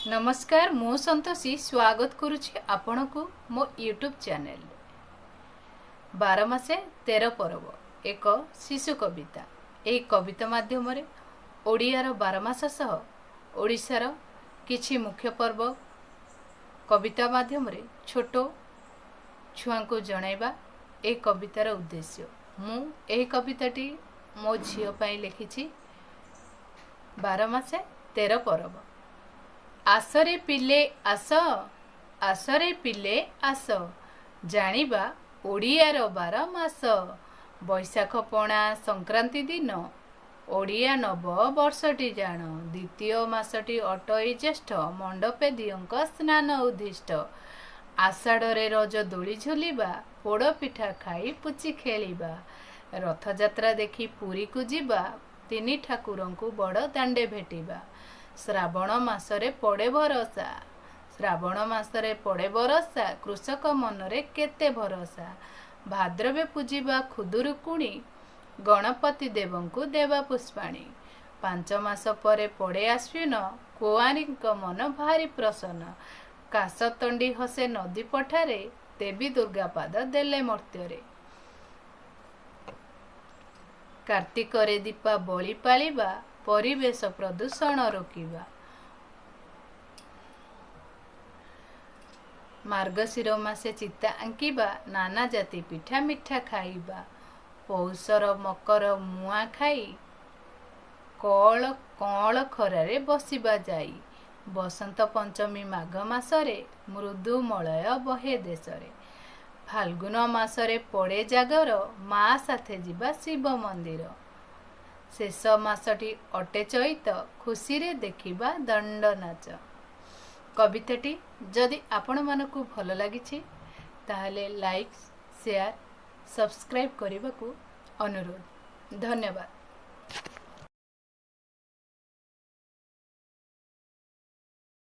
नमस्कार मु संतोषी स्वागत करुछि आपण को मो यूट्यूब चैनल 12 मासे 13 पर्व एक शिशु कविता। यह कविता माध्यम ओडियार 12 मास सह ओडिशार किछि मुख्य पर्व कविता माध्यम छोट छुआ को जणाइबा ए कवितार उद्देश्य। मु एही कविताटी मो झियो पाई लिखिछि। 12 मासे 13 पर्व। आसरे पिले आस आसरे पिले आस जानिबा ओडियार 12 मास। बैशाख पणा संक्रांति दिन ओडिया नव वर्षटी जान। द्वितीय मासटी अटई ज्येष्ठ मंडपे दियंक स्नान उद्दिष्ट। आषाढ़े रज दोली झुलिबा पोड़ पिठा खाई पुची खेलिबा। रथयात्रा देखी पुरी को जिबा तिनी ठाकुरंकु बड़ दांडे भेटिबा। श्रावण मासरे पड़े भरोसा श्रावण मासरे पड़े भरोसा कृषक मनरे केते भरोसा। भाद्रवे पूजिबा खुदुरुकुणी गणपति देवंकु देवा पुष्पाणी। 5 मास परे पड़े आश्विन कुआरींक मन भारी प्रसन्न। काशतंडी हसे नदी पठारे देवी दुर्गापाद देले मर्त्यरे। कार्तिकरे दीपा बलि पालिबा परिवेश प्रदूषण रोकिबा। मार्गशीर मासे चिता आंकिबा नाना जाति पिठा मिठा खाइबा। पौषर मकर मुआ खाई कल कल खरारे बसिबा जाई। बसंत पंचमी माघ मासरे मृदु मलय बहे देशरे। फाल्गुन मासरे पड़े जागर माँ साथे जिबा शिव मंदिर। शेष मासटी अटे चैत खुशी रे देखिबा दंड नाच। कविताटी जदि आपण मानकु भल लागिछि ताहले लाइक शेयर सब्सक्राइब करने को अनुरोध। धन्यवाद।